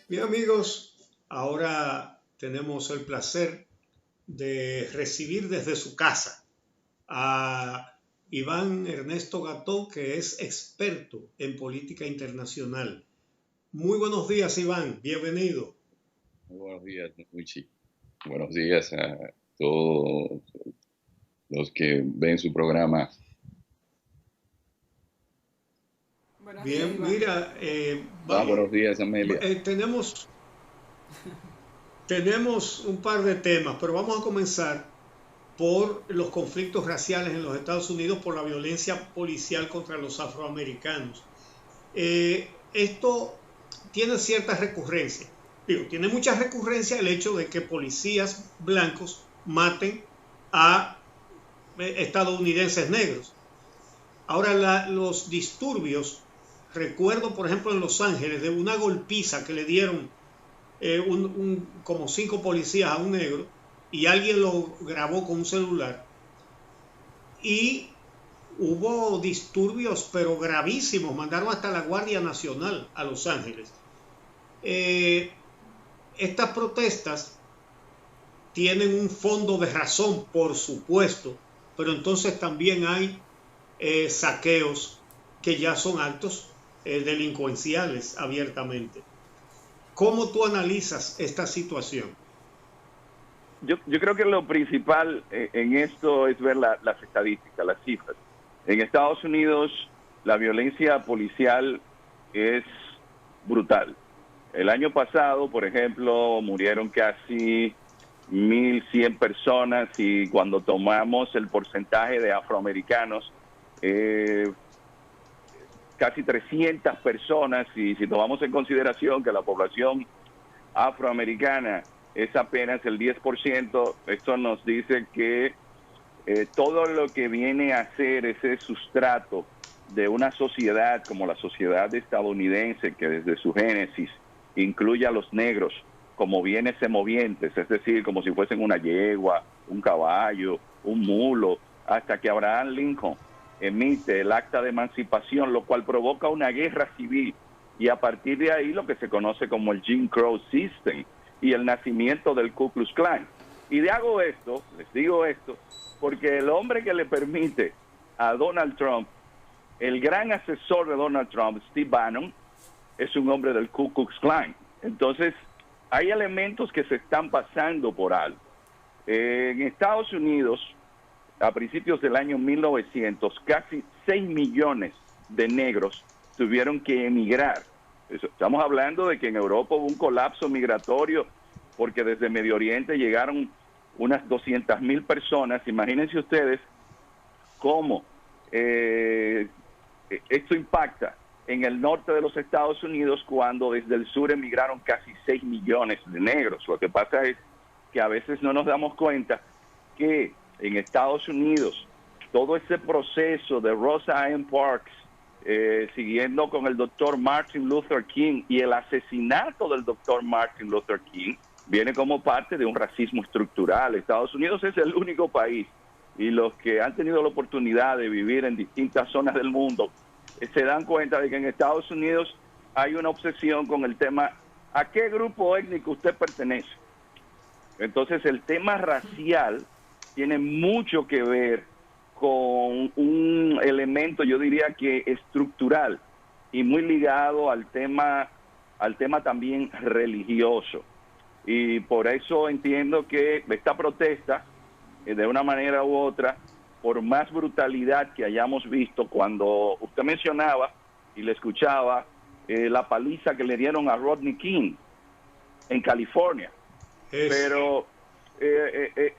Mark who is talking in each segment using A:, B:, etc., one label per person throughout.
A: Bien amigos, ahora tenemos el placer de recibir desde su casa a Iván Ernesto Gató, que es experto en política internacional. Muy buenos días, Iván, bienvenido.
B: Muy buenos días, Michi. Buenos días a todos los que ven su programa.
C: Buenos días,
A: Bien,
C: Iván.
A: mira, vamos,
B: Buenos días, Amelia.
A: tenemos un par de temas, pero vamos a comenzar por los conflictos raciales en los Estados Unidos, por la violencia policial contra los afroamericanos. Esto tiene cierta recurrencia. Digo, tiene mucha recurrencia el hecho de que policías blancos maten a estadounidenses negros. Ahora, los disturbios, recuerdo por ejemplo en Los Ángeles de una golpiza que le dieron como 5 policías a un negro y alguien lo grabó con un celular y hubo disturbios pero gravísimos, mandaron hasta la Guardia Nacional a Los Ángeles. Eh, Estas protestas tienen un fondo de razón, por supuesto, pero entonces también hay saqueos que ya son actos delincuenciales abiertamente. ¿Cómo tú analizas esta situación?
D: Yo creo que lo principal en esto es ver las estadísticas, las cifras. En Estados Unidos la violencia policial es brutal. El año pasado, por ejemplo, murieron casi 1.100 personas y cuando tomamos el porcentaje de afroamericanos, casi 300 personas, y si tomamos en consideración que la población afroamericana es apenas el 10%, esto nos dice que todo lo que viene a ser ese sustrato de una sociedad como la sociedad estadounidense, que desde su génesis incluye a los negros como bienes semovientes, es decir, como si fuesen una yegua, un caballo, un mulo, hasta que Abraham Lincoln emite el acta de emancipación, lo cual provoca una guerra civil, y a partir de ahí lo que se conoce como el Jim Crow System y el nacimiento del Ku Klux Klan. Y les digo esto, porque el hombre que le permite a Donald Trump, el gran asesor de Donald Trump, Steve Bannon, es un hombre del Ku Klux Klan. Entonces, hay elementos que se están pasando por alto. En Estados Unidos, a principios del año 1900, casi 6 millones de negros tuvieron que emigrar. Estamos hablando de que en Europa hubo un colapso migratorio porque desde Medio Oriente llegaron unas 200,000 personas. Imagínense ustedes cómo esto impacta en el norte de los Estados Unidos cuando desde el sur emigraron casi 6 millones de negros. Lo que pasa es que a veces no nos damos cuenta que en Estados Unidos todo ese proceso de Rosa Ann Parks, siguiendo con el doctor Martin Luther King y el asesinato del doctor Martin Luther King, viene como parte de un racismo estructural. Estados Unidos es el único país, y los que han tenido la oportunidad de vivir en distintas zonas del mundo se dan cuenta de que en Estados Unidos hay una obsesión con el tema ¿a qué grupo étnico usted pertenece? Entonces el tema racial tiene mucho que ver con un elemento, yo diría que estructural, y muy ligado al tema también religioso. Y por eso entiendo que esta protesta, de una manera u otra, por más brutalidad que hayamos visto, cuando usted mencionaba y le escuchaba la paliza que le dieron a Rodney King en California, pero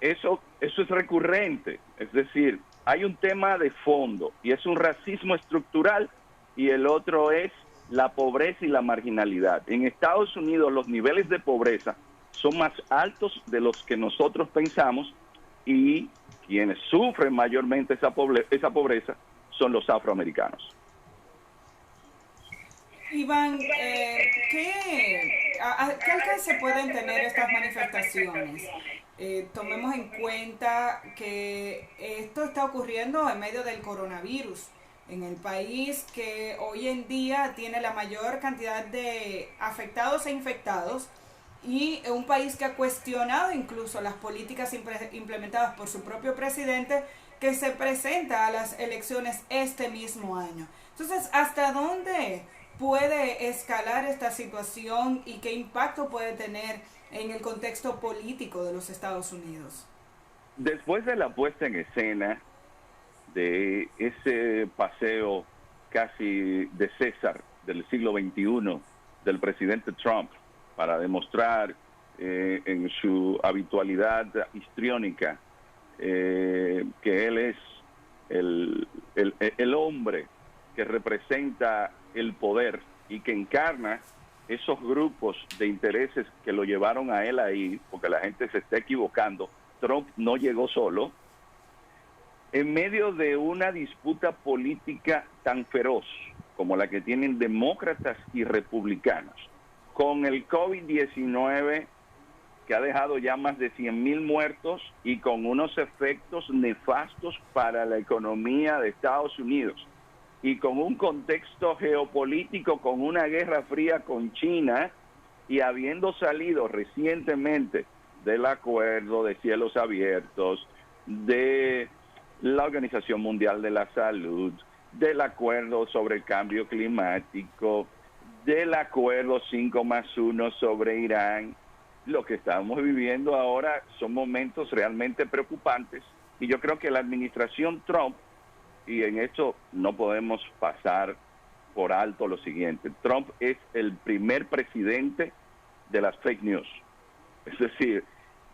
D: eso es recurrente. Es decir, hay un tema de fondo y es un racismo estructural, y el otro es la pobreza y la marginalidad. En Estados Unidos los niveles de pobreza son más altos de los que nosotros pensamos, y quienes sufren mayormente esa pobreza son los afroamericanos.
C: Iván, ¿qué alcance pueden tener estas manifestaciones? Tomemos en cuenta que esto está ocurriendo en medio del coronavirus. en el país que hoy en día tiene la mayor cantidad de afectados e infectados, y un país que ha cuestionado incluso las políticas implementadas por su propio presidente, que se presenta a las elecciones este mismo año. Entonces, ¿hasta dónde puede escalar esta situación y qué impacto puede tener en el contexto político de los Estados Unidos?
D: Después de la puesta en escena de ese paseo casi de César del siglo XXI del presidente Trump para demostrar en su habitualidad histriónica que él es el hombre que representa el poder y que encarna esos grupos de intereses que lo llevaron a él ahí, porque la gente se está equivocando. Trump no llegó solo. En medio de una disputa política tan feroz como la que tienen demócratas y republicanos, con el COVID-19 que ha dejado ya más de 100,000 muertos y con unos efectos nefastos para la economía de Estados Unidos, y con un contexto geopolítico, con una guerra fría con China, y habiendo salido recientemente del acuerdo de cielos abiertos, de la Organización Mundial de la Salud, del acuerdo sobre el cambio climático, del acuerdo 5+1 sobre Irán, lo que estamos viviendo ahora son momentos realmente preocupantes, y yo creo que la administración Trump, y en esto no podemos pasar por alto lo siguiente: Trump es el primer presidente de las fake news. Es decir,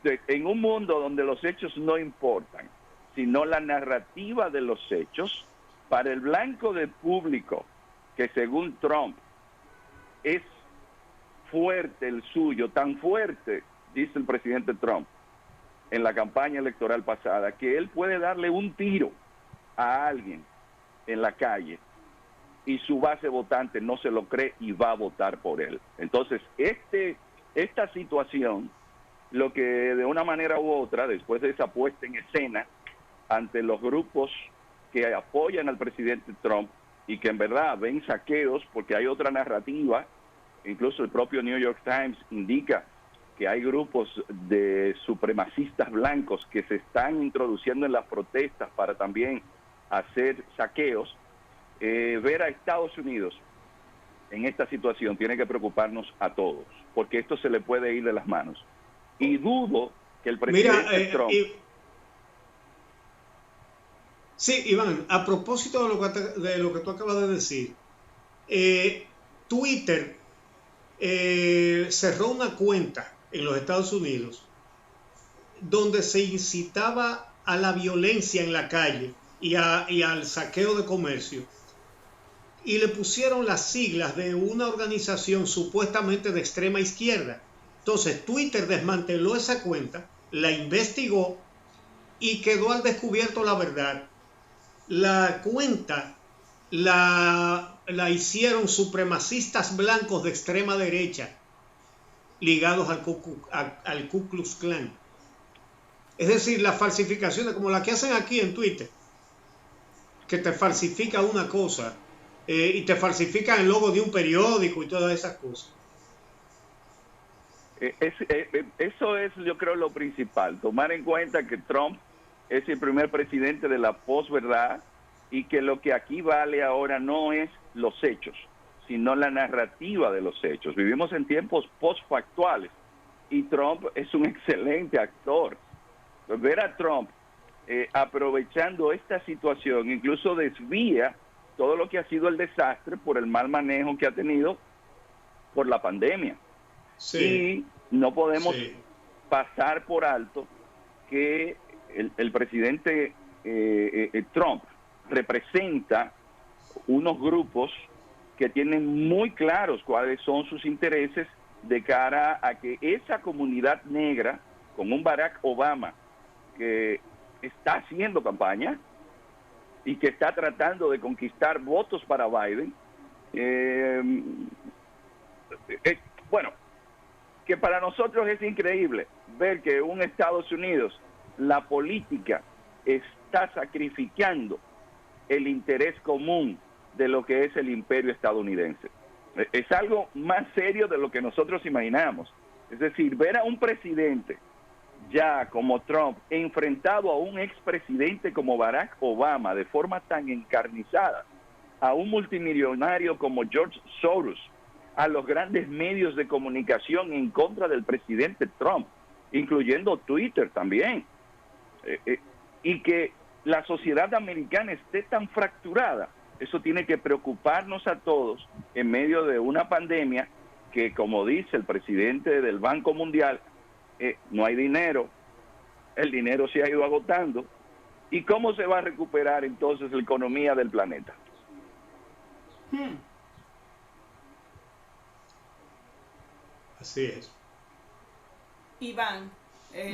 D: en un mundo donde los hechos no importan, sino la narrativa de los hechos, para el blanco de público, que según Trump es fuerte el suyo, tan fuerte, dice el presidente Trump en la campaña electoral pasada, que él puede darle un tiro a alguien en la calle y su base votante no se lo cree y va a votar por él. Entonces, esta situación, lo que de una manera u otra, después de esa puesta en escena ante los grupos que apoyan al presidente Trump y que en verdad ven saqueos, porque hay otra narrativa, incluso el propio New York Times indica que hay grupos de supremacistas blancos que se están introduciendo en las protestas para también hacer saqueos. Ver a Estados Unidos en esta situación tiene que preocuparnos a todos, porque esto se le puede ir de las manos. Y dudo que el presidente Trump...
A: Sí, Iván, a propósito de lo que tú acabas de decir, Twitter cerró una cuenta en los Estados Unidos donde se incitaba a la violencia en la calle y al saqueo de comercio, y le pusieron las siglas de una organización supuestamente de extrema izquierda. Entonces Twitter desmanteló esa cuenta, la investigó y quedó al descubierto la verdad. La cuenta la hicieron supremacistas blancos de extrema derecha ligados al Ku Klux Klan. Es decir, las falsificaciones como las que hacen aquí en Twitter, que te falsifica una cosa y te falsifican el logo de un periódico y todas esas cosas.
D: Eso es, yo creo, lo principal, tomar en cuenta que Trump es el primer presidente de la posverdad, y que lo que aquí vale ahora no es los hechos, sino la narrativa de los hechos. Vivimos en tiempos postfactuales y Trump es un excelente actor. Ver a Trump aprovechando esta situación incluso desvía todo lo que ha sido el desastre por el mal manejo que ha tenido por la pandemia. Sí. Y no podemos pasar por alto que el presidente Trump representa unos grupos que tienen muy claros cuáles son sus intereses de cara a que esa comunidad negra, con un Barack Obama que está haciendo campaña y que está tratando de conquistar votos para Biden, bueno, que para nosotros es increíble ver que en Estados Unidos la política está sacrificando el interés común de lo que es el imperio estadounidense. Es algo más serio de lo que nosotros imaginamos. Es decir, ver a un presidente ya como Trump enfrentado a un expresidente como Barack Obama de forma tan encarnizada, a un multimillonario como George Soros, a los grandes medios de comunicación en contra del presidente Trump, incluyendo Twitter también, y que la sociedad americana esté tan fracturada, eso tiene que preocuparnos a todos en medio de una pandemia que, como dice el presidente del Banco Mundial, no hay dinero, el dinero se ha ido agotando. ¿Y cómo se va a recuperar entonces la economía del planeta?
A: Así es.
C: Iván,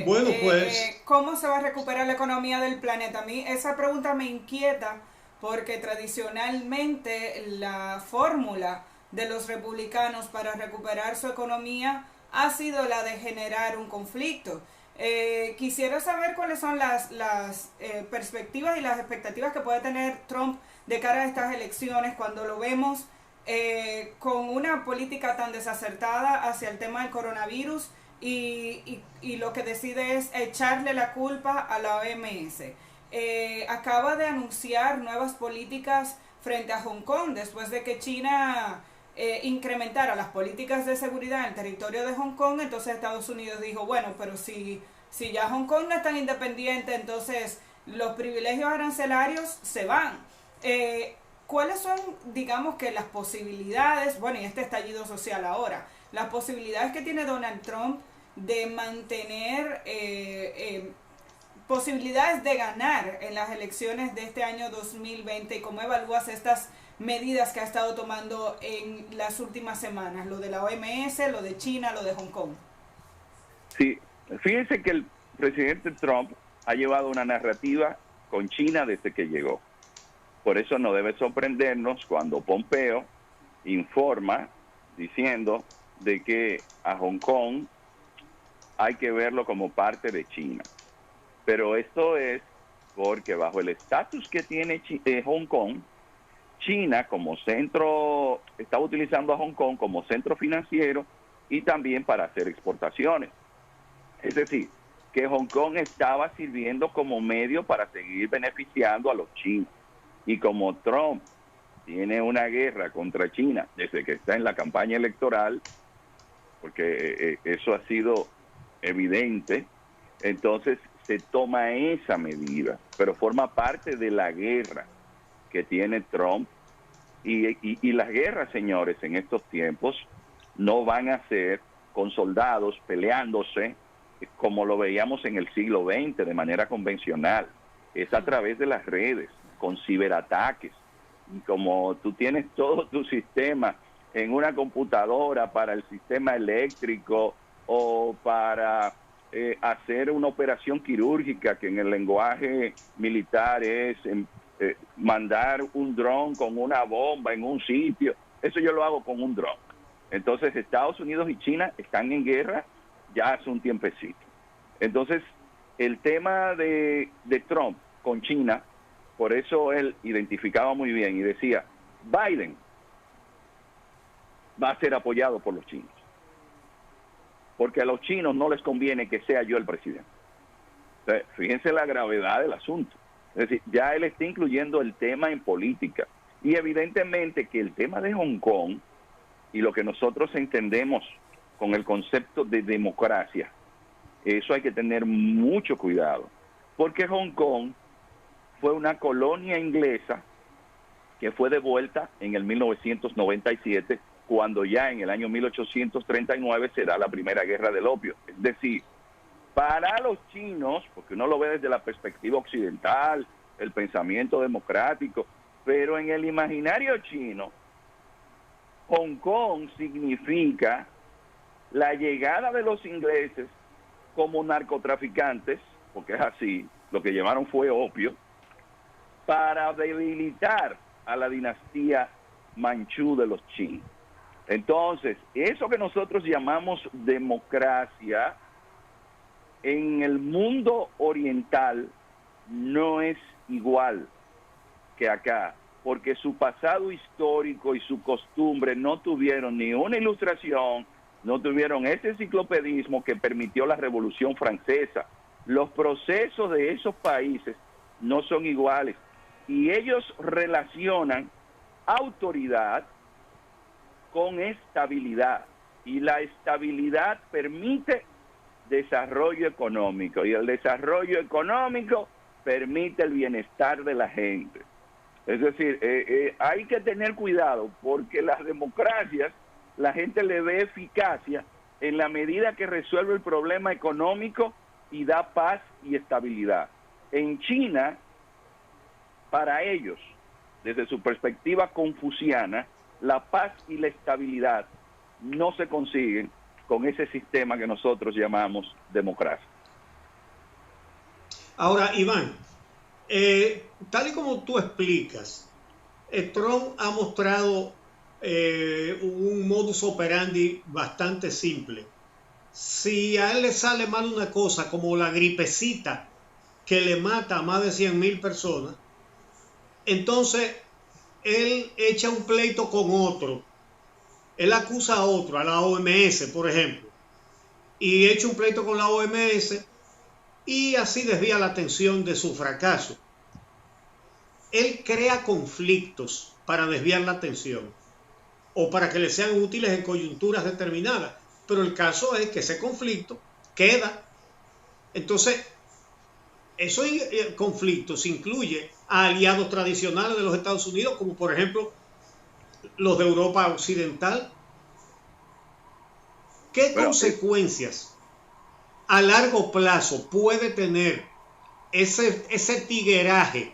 A: Bueno, pues
C: ¿cómo se va a recuperar la economía del planeta? A mí esa pregunta me inquieta porque tradicionalmente la fórmula de los republicanos para recuperar su economía ha sido la de generar un conflicto. Quisiera saber cuáles son las perspectivas y las expectativas que puede tener Trump de cara a estas elecciones cuando lo vemos con una política tan desacertada hacia el tema del coronavirus y lo que decide es echarle la culpa a la OMS. Acaba de anunciar nuevas políticas frente a Hong Kong después de que China incrementara las políticas de seguridad en el territorio de Hong Kong. Entonces Estados Unidos dijo, bueno, pero si ya Hong Kong no es tan independiente, entonces los privilegios arancelarios se van. ¿Cuáles son, digamos, que las posibilidades, bueno, y este estallido social ahora, las posibilidades que tiene Donald Trump de mantener posibilidades de ganar en las elecciones de este año 2020, y cómo evalúas estas medidas que ha estado tomando en las últimas semanas, lo de la OMS, lo de China, lo de Hong Kong?
D: Sí, fíjense que el presidente Trump ha llevado una narrativa con China desde que llegó. Por eso no debe sorprendernos cuando Pompeo informa diciendo de que a Hong Kong hay que verlo como parte de China. Pero esto es porque bajo el estatus que tiene Hong Kong, China como centro, está utilizando a Hong Kong como centro financiero y también para hacer exportaciones. Es decir, que Hong Kong estaba sirviendo como medio para seguir beneficiando a los chinos. Y como Trump tiene una guerra contra China desde que está en la campaña electoral, porque eso ha sido evidente, entonces se toma esa medida, pero forma parte de la guerra que tiene Trump. Y las guerras, señores, en estos tiempos no van a ser con soldados peleándose como lo veíamos en el siglo XX de manera convencional. Es a través de las redes, con ciberataques. Y como tú tienes todo tu sistema en una computadora para el sistema eléctrico o para hacer una operación quirúrgica, que en el lenguaje militar es mandar un dron con una bomba en un sitio, eso yo lo hago con un dron. Entonces Estados Unidos y China están en guerra ya hace un tiempecito. Entonces el tema de Trump con China, por eso él identificaba muy bien y decía, Biden va a ser apoyado por los chinos, porque a los chinos no les conviene que sea yo el presidente. Entonces, fíjense la gravedad del asunto. Es decir, ya él está incluyendo el tema en política. Y evidentemente que el tema de Hong Kong y lo que nosotros entendemos con el concepto de democracia, eso hay que tener mucho cuidado, porque Hong Kong fue una colonia inglesa que fue devuelta en el 1997, cuando ya en el año 1839 se da la primera guerra del opio. Es decir, para los chinos, porque uno lo ve desde la perspectiva occidental, el pensamiento democrático, pero en el imaginario chino, Hong Kong significa la llegada de los ingleses como narcotraficantes, porque es así, lo que llevaron fue opio, para debilitar a la dinastía manchú de los chinos. Entonces, eso que nosotros llamamos democracia, en el mundo oriental no es igual que acá, porque su pasado histórico y su costumbre no tuvieron ni una ilustración, no tuvieron ese enciclopedismo que permitió la Revolución Francesa. Los procesos de esos países no son iguales y ellos relacionan autoridad con estabilidad, y la estabilidad permite desarrollo económico, y el desarrollo económico permite el bienestar de la gente. Es decir, hay que tener cuidado, porque las democracias, la gente le ve eficacia en la medida que resuelve el problema económico y da paz y estabilidad. En China, para ellos, desde su perspectiva confuciana, la paz y la estabilidad no se consiguen con ese sistema que nosotros llamamos democracia.
A: Ahora, Iván, tal y como tú explicas, Trump ha mostrado un modus operandi bastante simple. Si a él le sale mal una cosa como la gripecita que le mata a más de 100,000 personas, entonces él echa un pleito con otro. Él acusa a otro, a la OMS, por ejemplo, y echa un pleito con la OMS y así desvía la atención de su fracaso. Él crea conflictos para desviar la atención o para que le sean útiles en coyunturas determinadas, pero el caso es que ese conflicto queda. Entonces, esos conflictos incluye a aliados tradicionales de los Estados Unidos, como por ejemplo los de Europa Occidental. ¿Qué consecuencias a largo plazo puede tener ese tigueraje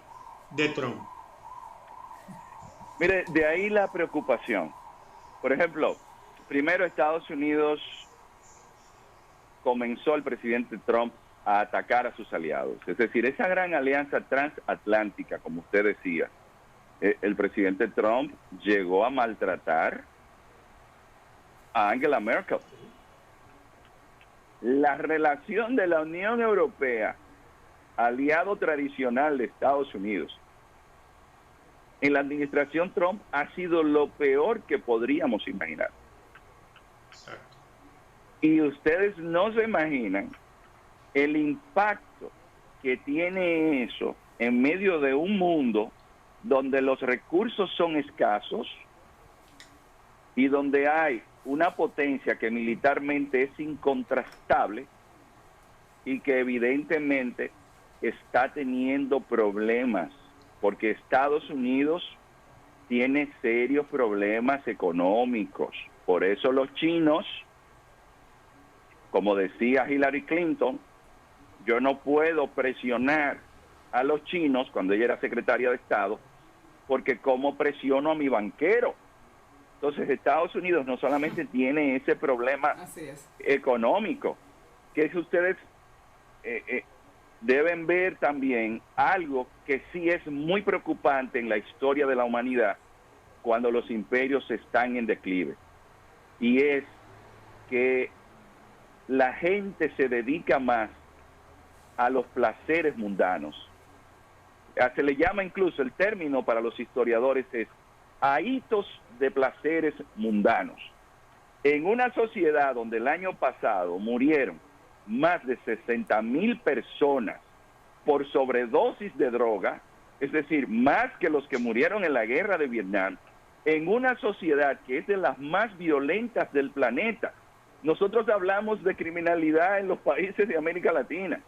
A: de Trump?
D: Mire, de ahí la preocupación. Por ejemplo, primero Estados Unidos comenzó el presidente Trump a atacar a sus aliados. Es decir, esa gran alianza transatlántica, como usted decía, el presidente Trump llegó a maltratar a Angela Merkel. La relación de la Unión Europea, aliado tradicional de Estados Unidos, en la administración Trump ha sido lo peor que podríamos imaginar. Exacto. Y ustedes no se imaginan el impacto que tiene eso en medio de un mundo donde los recursos son escasos y donde hay una potencia que militarmente es incontrastable y que evidentemente está teniendo problemas, porque Estados Unidos tiene serios problemas económicos. Por eso los chinos, como decía Hillary Clinton, yo no puedo presionar a los chinos cuando ella era secretaria de Estado, porque ¿cómo presiono a mi banquero? Entonces Estados Unidos no solamente tiene ese problema económico, que es ustedes deben ver también algo que sí es muy preocupante en la historia de la humanidad cuando los imperios están en declive, y es que la gente se dedica más a los placeres mundanos. Se le llama incluso, el término para los historiadores es ahitos de placeres mundanos. En una sociedad donde el año pasado murieron más de 60,000 personas por sobredosis de droga, es decir, más que los que murieron en la guerra de Vietnam, en una sociedad que es de las más violentas del planeta. Nosotros hablamos de criminalidad en los países de América Latina,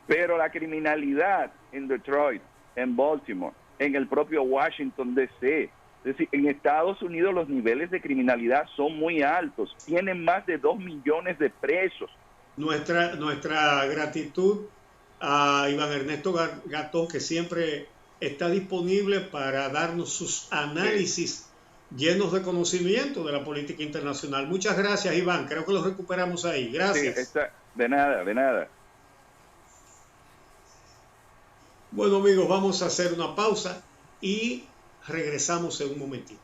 D: pero la criminalidad en Detroit, en Baltimore, en el propio Washington D.C., es decir, en Estados Unidos los niveles de criminalidad son muy altos, tienen más de 2 millones de presos.
A: Nuestra gratitud a Iván Ernesto Gatón, que siempre está disponible para darnos sus análisis llenos de conocimiento de la política internacional. Muchas gracias, Iván. Creo que lo recuperamos ahí. Gracias.
D: Sí, de nada, de nada.
A: Bueno, amigos, vamos a hacer una pausa y regresamos en un momentito.